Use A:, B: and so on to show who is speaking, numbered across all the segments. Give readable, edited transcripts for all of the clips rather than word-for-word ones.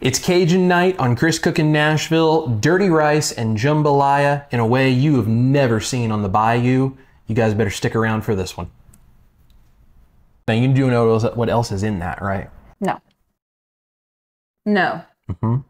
A: It's Cajun night on Chris Cookin' Nashville. Dirty rice and jambalaya in a way you have never seen on the bayou. You guys better stick around for this one. Now you do know what else is in that, right?
B: No. No.
A: All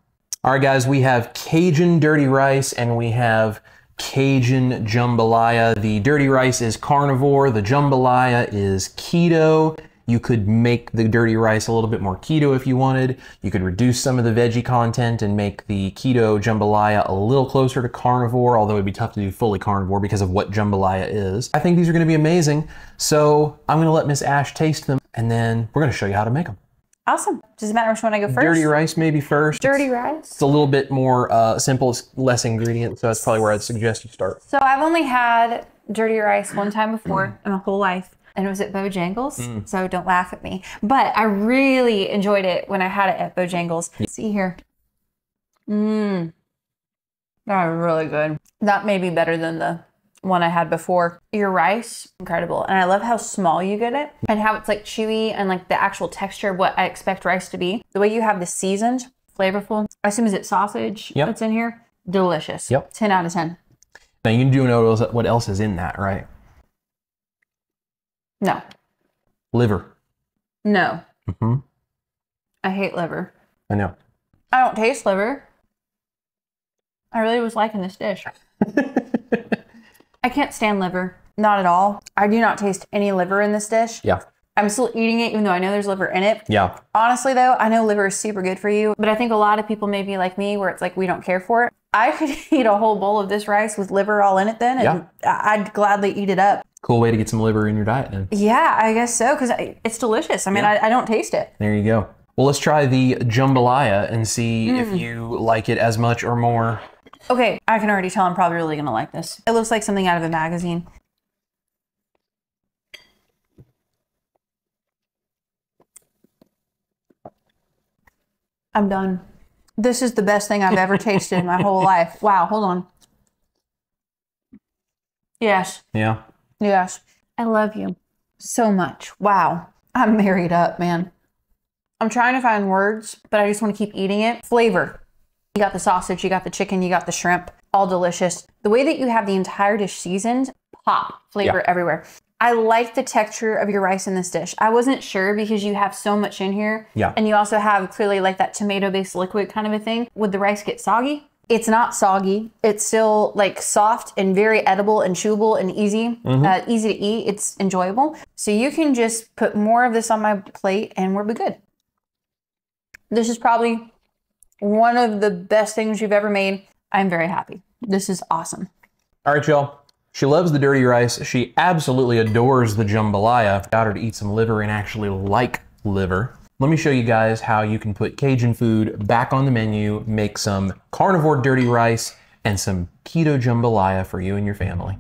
A: right, guys, we have Cajun dirty rice and we have Cajun jambalaya. The dirty rice is carnivore. The jambalaya is keto. You could make the dirty rice a little bit more keto if you wanted. You could reduce some of the veggie content and make the keto jambalaya a little closer to carnivore, although it'd be tough to do fully carnivore because of what jambalaya is. I think these are gonna be amazing. So I'm gonna let Miss Ash taste them and then we're gonna show you how to make them.
B: Awesome. Does it matter which one I go first?
A: Dirty rice maybe first.
B: Dirty rice?
A: It's a little bit more simple, it's less ingredients, so that's probably where I'd suggest you start.
B: So I've only had dirty rice one time before in my whole life. And it was at Bojangles, so don't laugh at me. But I really enjoyed it when I had it at Bojangles. See here. That was really good. That may be better than the one I had before. Your rice, incredible. And I love how small you get it and how it's like chewy and like the actual texture of what I expect rice to be. The way you have this seasoned, flavorful. I assume is it sausage that's in here? Delicious. 10 out of 10.
A: Now you do know what else is in that, right?
B: No.
A: Liver.
B: No. I hate liver.
A: I know.
B: I don't taste liver. I really was liking this dish. I can't stand liver. Not at all. I do not taste any liver in this dish.
A: Yeah.
B: I'm still eating it even though I know there's liver in it.
A: Yeah.
B: Honestly though, I know liver is super good for you, but I think a lot of people may be like me where it's like we don't care for it. I could eat a whole bowl of this rice with liver all in it then and I'd gladly eat it up.
A: Cool way to get some liver in your diet then.
B: Yeah, I guess so, because it's delicious. I mean, I don't taste it.
A: There you go. Well, let's try the jambalaya and see if you like it as much or more.
B: Okay, I can already tell I'm probably really gonna like this. It looks like something out of a magazine. I'm done. This is the best thing I've ever tasted in my whole life. Wow, hold on. Yes.
A: Yeah.
B: Yes. I love you so much. Wow. I'm married up, man. I'm trying to find words, but I just want to keep eating it. Flavor. You got the sausage, you got the chicken, you got the shrimp, all delicious. The way that you have the entire dish seasoned, pop, flavor everywhere. I like the texture of your rice in this dish. I wasn't sure because you have so much in here. Yeah. And you also have clearly like that tomato-based liquid kind of a thing. Would the rice get soggy? It's not soggy. It's still like soft and very edible and chewable and easy, easy to eat. It's enjoyable. So you can just put more of this on my plate and we'll be good. This is probably one of the best things you've ever made. I'm very happy. This is awesome.
A: All right, y'all. She loves the dirty rice. She absolutely adores the jambalaya. Got her to eat some liver and actually like liver. Let me show you guys how you can put Cajun food back on the menu, make some carnivore dirty rice, and some keto jambalaya for you and your family.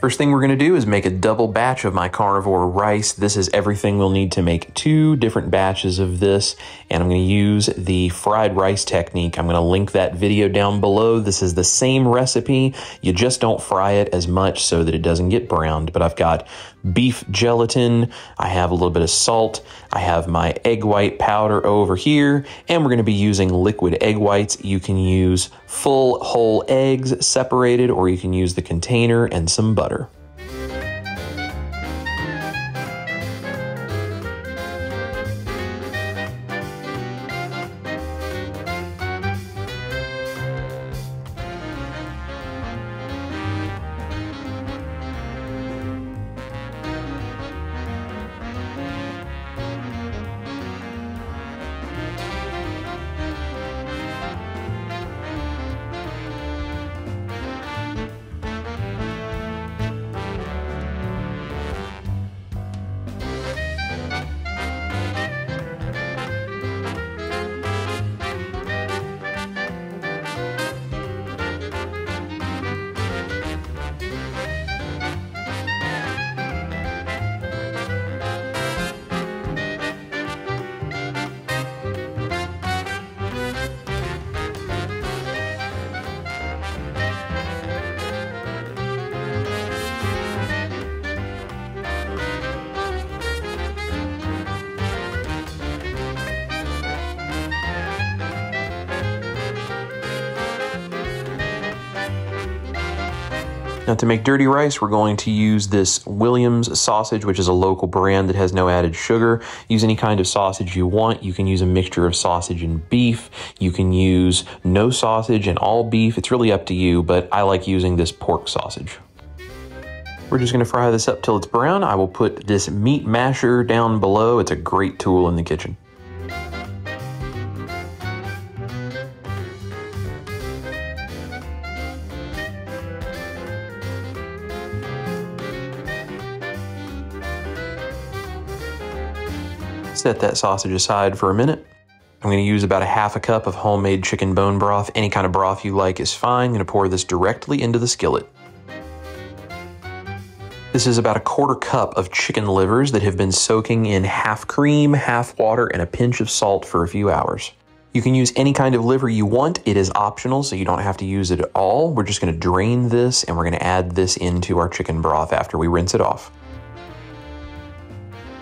A: First thing we're gonna do is make a double batch of my carnivore rice. This is everything we'll need to make 2 different batches of this, and I'm gonna use the fried rice technique. I'm gonna link that video down below. This is the same recipe. You just don't fry it as much so that it doesn't get browned, but I've got beef gelatin, I have a little bit of salt, I have my egg white powder over here, and we're gonna be using liquid egg whites. You can use full whole eggs separated, or you can use the container and some butter. Now to make dirty rice, we're going to use this Williams sausage, which is a local brand that has no added sugar. Use any kind of sausage you want. You can use a mixture of sausage and beef. You can use no sausage and all beef. It's really up to you, but I like using this pork sausage. We're just gonna fry this up till it's brown. I will put this meat masher down below. It's a great tool in the kitchen. Set that sausage aside for a minute. I'm going to use about a half a cup of homemade chicken bone broth. Any kind of broth you like is fine. I'm going to pour this directly into the skillet. This is about a quarter cup of chicken livers that have been soaking in half cream, half water, and a pinch of salt for a few hours. You can use any kind of liver you want. It is optional, so you don't have to use it at all. We're just going to drain this, and we're going to add this into our chicken broth after we rinse it off.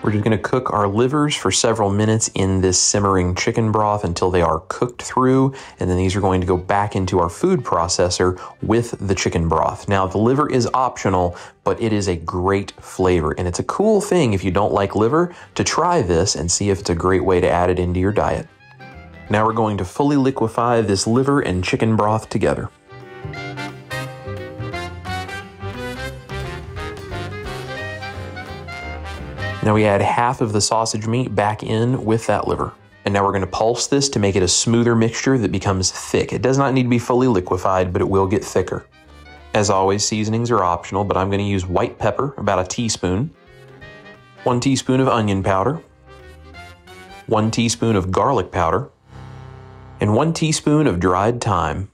A: We're just going to cook our livers for several minutes in this simmering chicken broth until they are cooked through, and then these are going to go back into our food processor with the chicken broth. Now, the liver is optional, but it is a great flavor, and it's a cool thing if you don't like liver to try this and see if it's a great way to add it into your diet. Now we're going to fully liquefy this liver and chicken broth together. Now we add half of the sausage meat back in with that liver. And now we're going to pulse this to make it a smoother mixture that becomes thick. It does not need to be fully liquefied, but it will get thicker. As always, seasonings are optional, but I'm going to use white pepper, about a teaspoon, 1 teaspoon of onion powder, 1 teaspoon of garlic powder, and 1 teaspoon of dried thyme.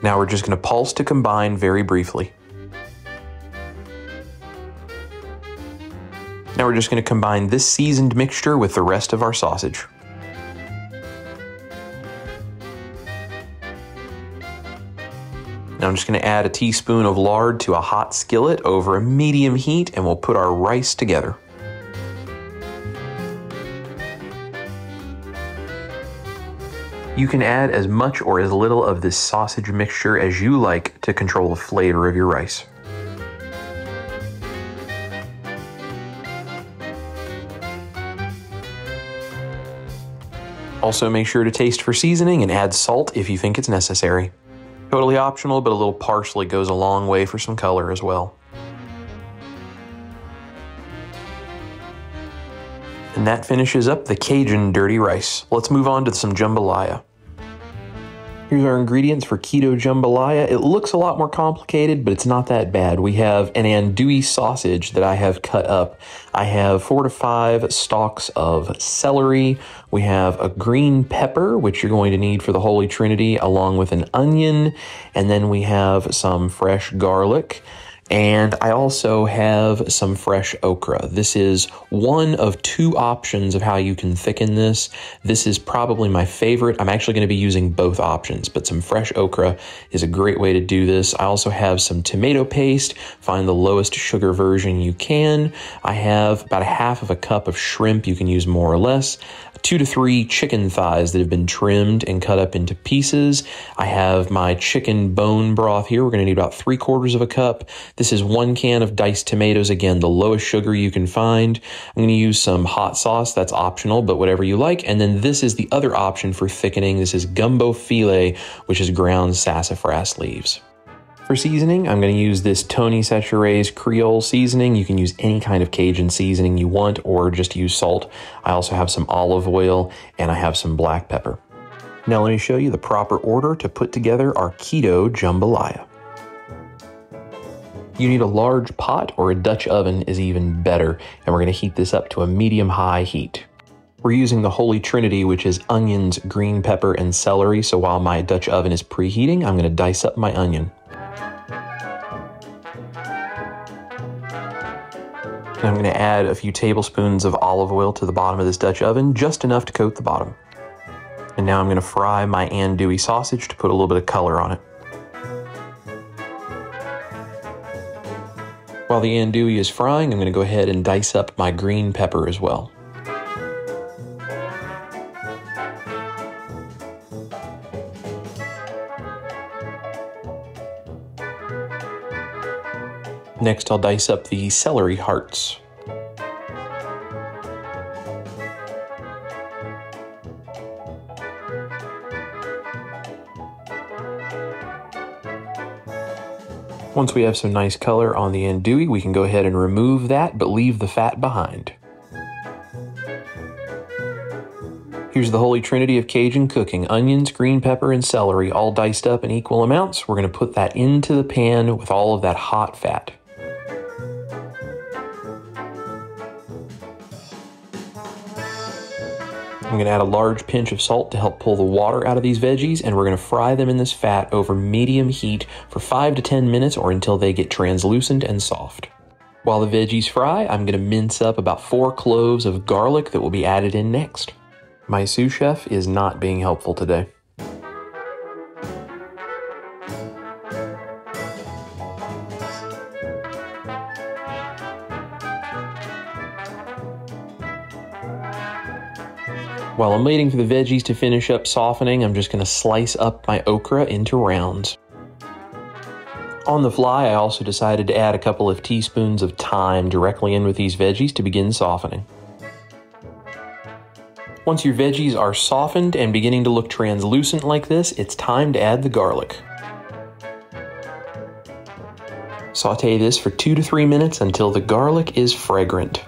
A: Now we're just going to pulse to combine very briefly. Now we're just going to combine this seasoned mixture with the rest of our sausage. Now I'm just going to add a teaspoon of lard to a hot skillet over a medium heat, and we'll put our rice together. You can add as much or as little of this sausage mixture as you like to control the flavor of your rice. Also, make sure to taste for seasoning and add salt if you think it's necessary. Totally optional, but a little parsley goes a long way for some color as well. And that finishes up the Cajun dirty rice. Let's move on to some jambalaya. Here's our ingredients for keto jambalaya. It looks a lot more complicated, but it's not that bad. We have an andouille sausage that I have cut up. I have 4 to 5 stalks of celery. We have a green pepper, which you're going to need for the Holy Trinity, along with an onion. And then we have some fresh garlic. And I also have some fresh okra. This is one of 2 options of how you can thicken this. This is probably my favorite. I'm actually going to be using both options, but some fresh okra is a great way to do this. I also have some tomato paste. Find the lowest sugar version you can. I have about a half of a cup of shrimp. You can use more or less. 2 to 3 chicken thighs that have been trimmed and cut up into pieces. I have my chicken bone broth here. We're going to need about 3/4 of a cup. This is 1 can of diced tomatoes. Again, the lowest sugar you can find. I'm going to use some hot sauce. That's optional, but whatever you like. And then this is the other option for thickening. This is gumbo filet, which is ground sassafras leaves. For seasoning, I'm going to use this Tony Chachere's Creole seasoning. You can use any kind of Cajun seasoning you want, or just use salt. I also have some olive oil, and I have some black pepper. Now let me show you the proper order to put together our keto jambalaya. You need a large pot, or a Dutch oven is even better, and we're going to heat this up to a medium-high heat. We're using the Holy Trinity, which is onions, green pepper, and celery, so while my Dutch oven is preheating, I'm going to dice up my onion. I'm going to add a few tablespoons of olive oil to the bottom of this Dutch oven, just enough to coat the bottom. And now I'm going to fry my andouille sausage to put a little bit of color on it. While the andouille is frying, I'm going to go ahead and dice up my green pepper as well. Next, I'll dice up the celery hearts. Once we have some nice color on the andouille, we can go ahead and remove that, but leave the fat behind. Here's the holy trinity of Cajun cooking: onions, green pepper, and celery, all diced up in equal amounts. We're going to put that into the pan with all of that hot fat. I'm going to add a large pinch of salt to help pull the water out of these veggies, and we're going to fry them in this fat over medium heat for 5 to 10 minutes or until they get translucent and soft. While the veggies fry, I'm going to mince up about 4 cloves of garlic that will be added in next. My sous chef is not being helpful today. While I'm waiting for the veggies to finish up softening, I'm just going to slice up my okra into rounds. On the fly, I also decided to add a couple of teaspoons of thyme directly in with these veggies to begin softening. Once your veggies are softened and beginning to look translucent like this, it's time to add the garlic. Saute this for 2 to 3 minutes until the garlic is fragrant.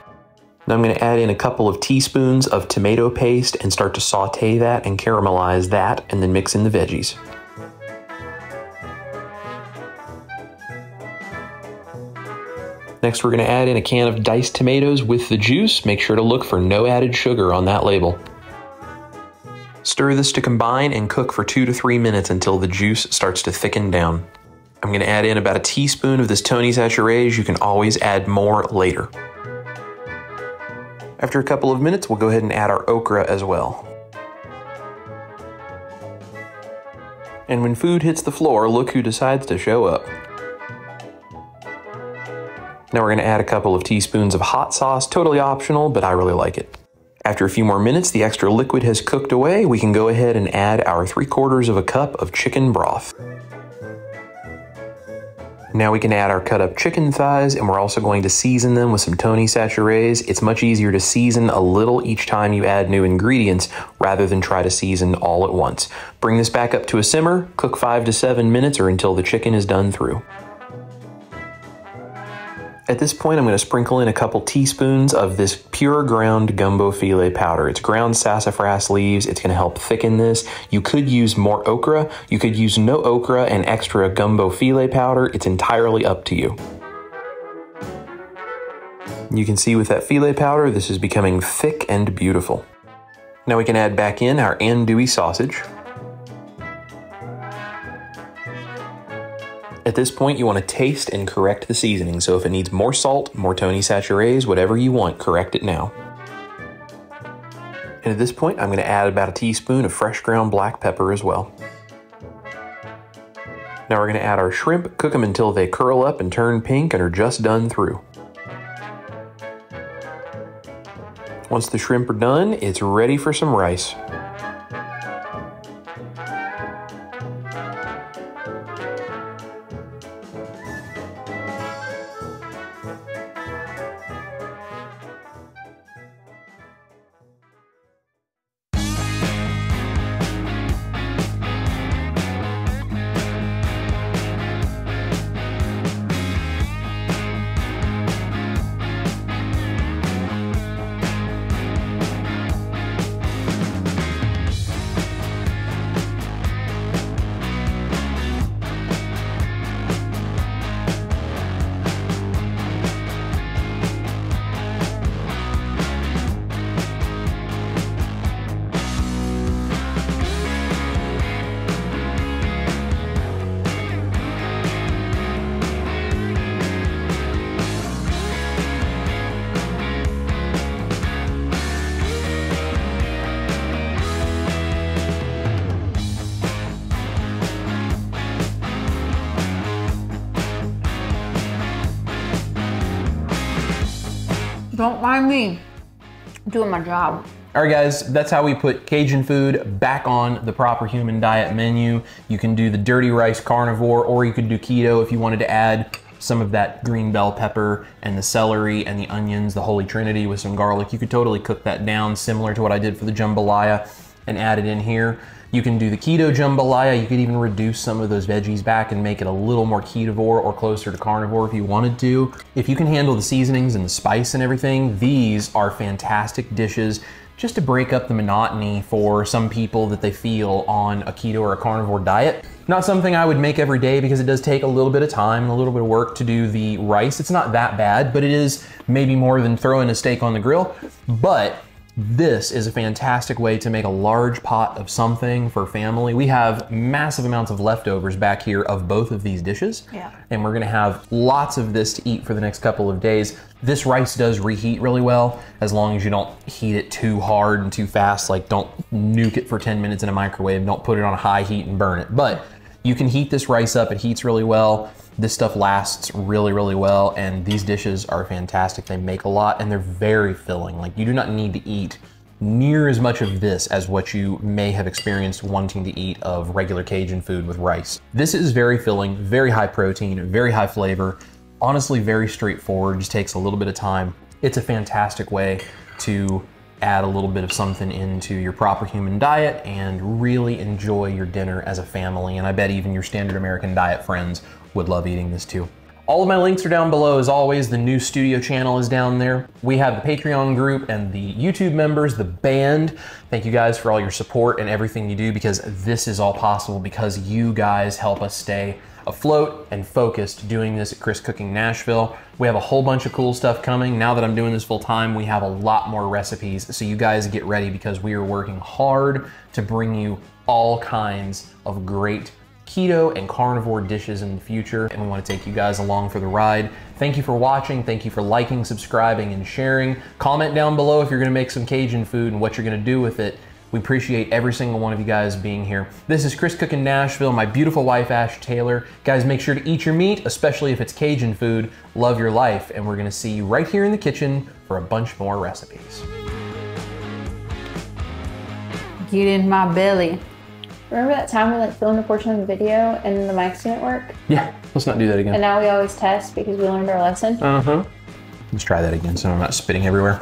A: Now I'm going to add in a couple of teaspoons of tomato paste and start to saute that and caramelize that, and then mix in the veggies. Next, we're going to add in a can of diced tomatoes with the juice. Make sure to look for no added sugar on that label. Stir this to combine and cook for 2 to 3 minutes until the juice starts to thicken down. I'm going to add in about a teaspoon of this Tony Chachere. You can always add more later. After a couple of minutes, we'll go ahead and add our okra as well. And when food hits the floor, look who decides to show up. Now we're going to add a couple of teaspoons of hot sauce, totally optional, but I really like it. After a few more minutes, the extra liquid has cooked away. We can go ahead and add our 3/4 cup of chicken broth. Now we can add our cut up chicken thighs, and we're also going to season them with some Tony Chacheres. It's much easier to season a little each time you add new ingredients rather than try to season all at once. Bring this back up to a simmer, cook 5 to 7 minutes or until the chicken is done through. At this point, I'm going to sprinkle in a couple teaspoons of this pure ground gumbo filet powder. It's ground sassafras leaves. It's going to help thicken this. You could use more okra. You could use no okra and extra gumbo filet powder. It's entirely up to you. You can see with that filet powder, this is becoming thick and beautiful. Now we can add back in our andouille sausage. At this point, you want to taste and correct the seasoning. So if it needs more salt, more Tony Chacheres, whatever you want, correct it now. And at this point, I'm going to add about a teaspoon of fresh ground black pepper as well. Now we're going to add our shrimp, cook them until they curl up and turn pink and are just done through. Once the shrimp are done, it's ready for some rice.
B: Don't mind me doing my job.
A: All right, guys, that's how we put Cajun food back on the proper human diet menu. You can do the dirty rice carnivore, or you could do keto if you wanted to add some of that green bell pepper and the celery and the onions, the holy trinity with some garlic. You could totally cook that down similar to what I did for the jambalaya and add it in here. You can do the keto jambalaya. You could even reduce some of those veggies back and make it a little more ketovore or closer to carnivore if you wanted to. If you can handle the seasonings and the spice and everything, these are fantastic dishes just to break up the monotony for some people that they feel on a keto or a carnivore diet. Not something I would make every day because it does take a little bit of time and a little bit of work to do the rice. It's not that bad, but it is maybe more than throwing a steak on the grill. But this is a fantastic way to make a large pot of something for family. We have massive amounts of leftovers back here of both of these dishes.
B: Yeah. And
A: we're gonna have lots of this to eat for the next couple of days. This rice does reheat really well, as long as you don't heat it too hard and too fast. Like, don't nuke it for 10 minutes in a microwave. Don't put it on a high heat and burn it. But you can heat this rice up. It heats really well. This stuff lasts really, really well, and these dishes are fantastic. They make a lot, and they're very filling. Like, you do not need to eat near as much of this as what you may have experienced wanting to eat of regular Cajun food with rice. This is very filling, very high protein, very high flavor, honestly very straightforward, just takes a little bit of time. It's a fantastic way to add a little bit of something into your proper human diet and really enjoy your dinner as a family. And I bet even your standard American diet friends would love eating this too. All of my links are down below as always. The new studio channel is down there. We have the Patreon group and the YouTube members, the band. Thank you guys for all your support and everything you do, because this is all possible because you guys help us stay afloat and focused doing this at Chris Cooking Nashville. We have a whole bunch of cool stuff coming. Now that I'm doing this full time, we have a lot more recipes. So you guys get ready, because we are working hard to bring you all kinds of great keto and carnivore dishes in the future, and we want to take you guys along for the ride. Thank you for watching. Thank you for liking, subscribing, and sharing. Comment down below if you're going to make some Cajun food and what you're going to do with it. We appreciate every single one of you guys being here. This is Chris Cooking Nashville, my beautiful wife, Ash Taylor. Guys, make sure to eat your meat, especially if it's Cajun food. Love your life, and we're going to see you right here in the kitchen for a bunch more recipes.
B: Get in my belly. Remember that time we filmed a portion of the video and the mics didn't work?
A: Yeah, let's not do that again.
B: And now we always test because we learned our lesson?
A: Uh-huh. Let's try that again so I'm not spitting everywhere.